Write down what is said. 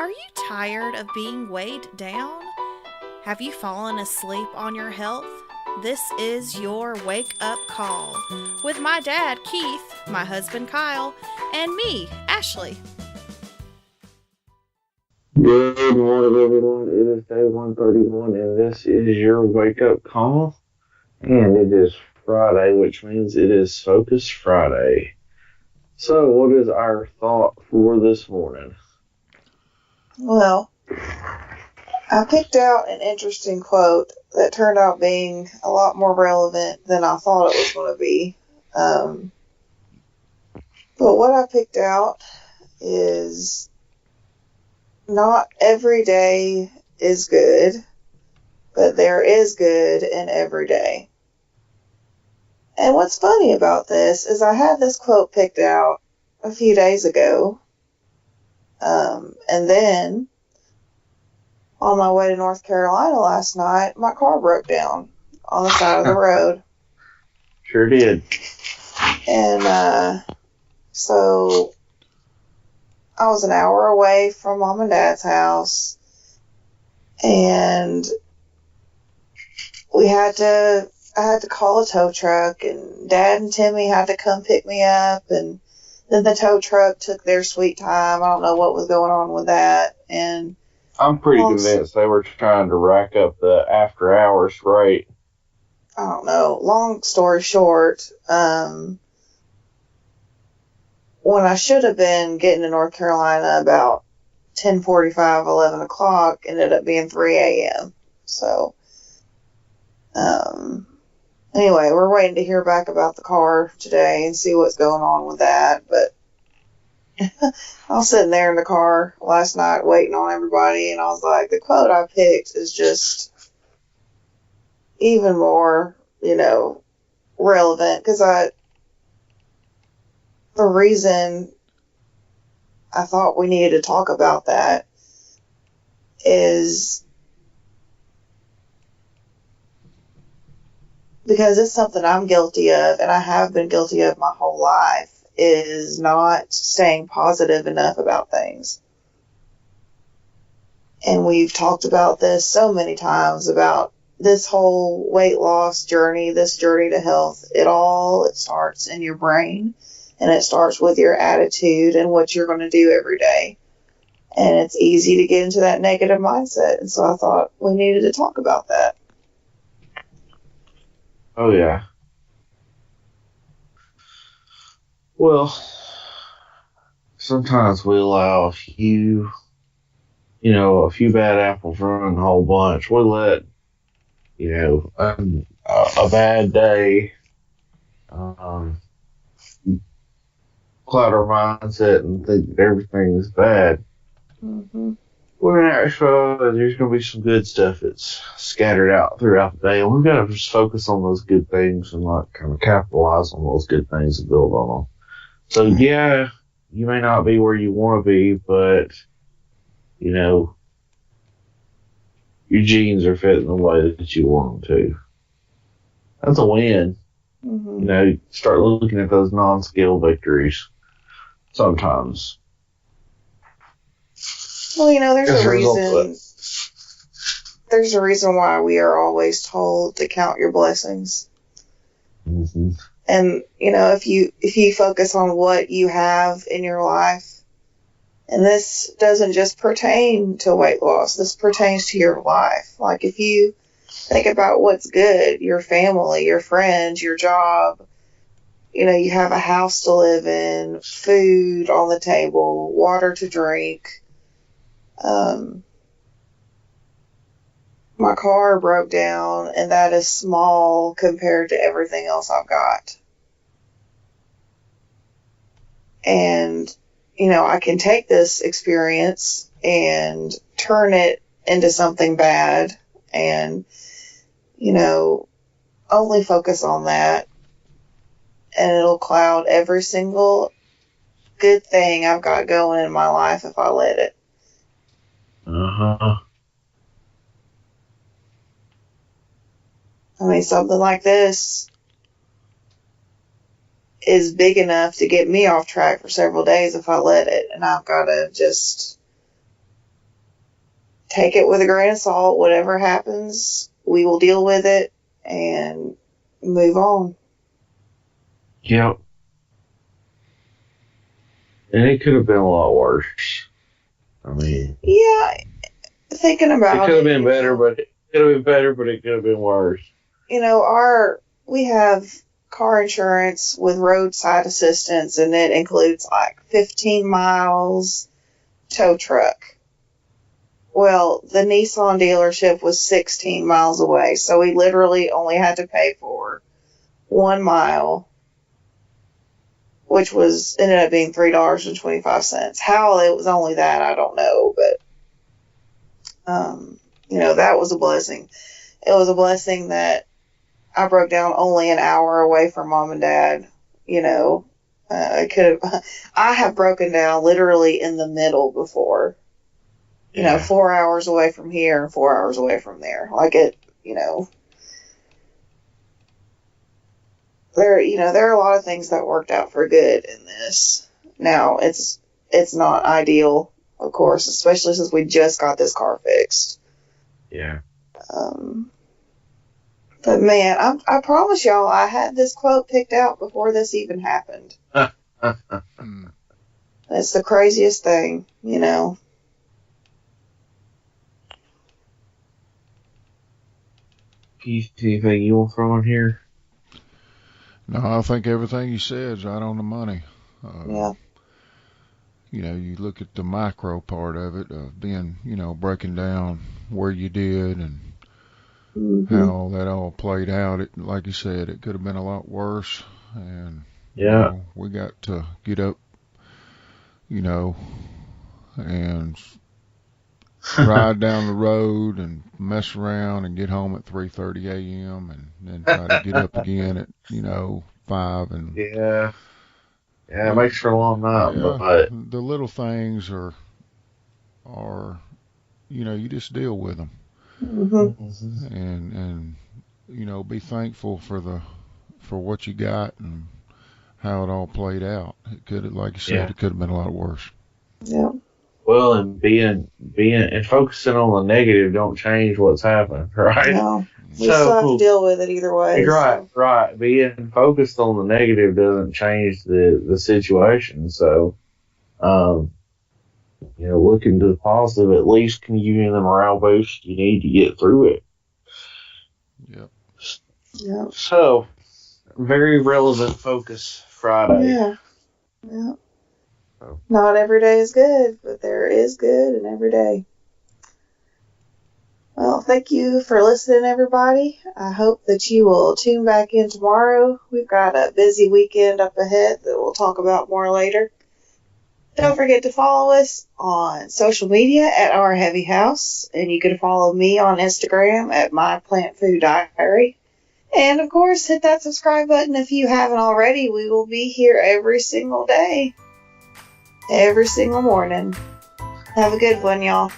Are you tired of being weighed down? Have you fallen asleep on your health? This is your wake up call with my dad, Keith, my husband, Kyle, and me, Ashley. Good morning, everyone. It is day 131, and this is your wake up call. And it is Friday, which means it is Focus Friday. So, what is our thought for this morning? Well, I picked out an interesting quote that turned out being a lot more relevant than I thought it was going to be. But what I picked out is not every day is good, but there is good in every day. And what's funny about this is I had this quote picked out a few days ago, and then on my way to North Carolina last night, my car broke down on the side of the road. Sure did. And so I was an hour away from Mom and Dad's house, and I had to call a tow truck, and Dad and Timmy had to come pick me up, and then the tow truck took their sweet time. I don't know what was going on with that. And I'm pretty convinced they were trying to rack up the after hours rate. I don't know. Long story short, when I should have been getting to North Carolina about 10:45, 11 o'clock, ended up being 3 a.m. So, anyway, we're waiting to hear back about the car today and see what's going on with that. But I was sitting there in the car last night waiting on everybody, and I was like, the quote I picked is just even more, relevant, because the reason I thought we needed to talk about that is because it's something I'm guilty of, and I have been guilty of my whole life, is not staying positive enough about things. And we've talked about this so many times, about this whole weight loss journey, this journey to health. It starts in your brain, and it starts with your attitude and what you're going to do every day. And it's easy to get into that negative mindset. And so I thought we needed to talk about that. Oh, yeah. Well, sometimes we allow a few bad apples run the whole bunch. We let, a bad day cloud our mindset and think everything is bad. Mm-hmm. When actually, there's going to be some good stuff that's scattered out throughout the day, and we've got to just focus on those good things and kind of capitalize on those good things and build on them. So, yeah, you may not be where you want to be, but, your genes are fitting the way that you want them to. That's a win. Mm-hmm. Start looking at those non-scale victories sometimes. Well, there's a reason why we are always told to count your blessings. Mm-hmm. And, if you focus on what you have in your life, and this doesn't just pertain to weight loss, this pertains to your life. Like, if you think about what's good, your family, your friends, your job, you have a house to live in, food on the table, water to drink. My car broke down, and that is small compared to everything else I've got. And, I can take this experience and turn it into something bad and, only focus on that, and it'll cloud every single good thing I've got going in my life if I let it. Uh-huh. I mean, something like this is big enough to get me off track for several days if I let it, and I've got to just take it with a grain of salt. Whatever happens, we will deal with it and move on. Yep. And it could have been a lot worse. I mean, Yeah, thinking about it could have been better, but it could have been worse. We have car insurance with roadside assistance, and it includes like 15 miles tow truck. Well, the Nissan dealership was 16 miles away, so we literally only had to pay for 1 mile, which ended up being $3.25. How it was only that, I don't know, but that was a blessing. It was a blessing that I broke down only an hour away from mom and dad. I have broken down literally in the middle before. 4 hours away from here and 4 hours away from there. There are a lot of things that worked out for good in this. Now, it's not ideal, of course, especially since we just got this car fixed. Yeah. But man, I promise y'all, I had this quote picked out before this even happened. It's the craziest thing, Keith, anything you want to throw in here? No, I think everything you said is right on the money. Yeah. You look at the micro part of it, of being, breaking down where you did and how that all played out. It, like you said, it could have been a lot worse. And we got to get up, and ride down the road and mess around and get home at 3:30 a.m. and then try to get up again at 5 and it makes for a long night. Yeah, but the little things are you just deal with them and be thankful for what you got and how it all played out. It could have, like you said, it could have been a lot worse. Yeah. Well, and being and focusing on the negative don't change what's happened, right? No. We still have to deal with it either way. Right. Being focused on the negative doesn't change the situation. So, looking to the positive at least can give you the morale boost you need to get through it. Yep. So, very relevant focus Friday. Yeah. Not every day is good, but there is good in every day. Well, thank you for listening, everybody. I hope that you will tune back in tomorrow. We've got a busy weekend up ahead that we'll talk about more later. Don't forget to follow us on social media at Our Heavy House, and you can follow me on Instagram at My Plant Food Diary. And, of course, hit that subscribe button if you haven't already. We will be here every single day. Every single morning. Have a good one, y'all.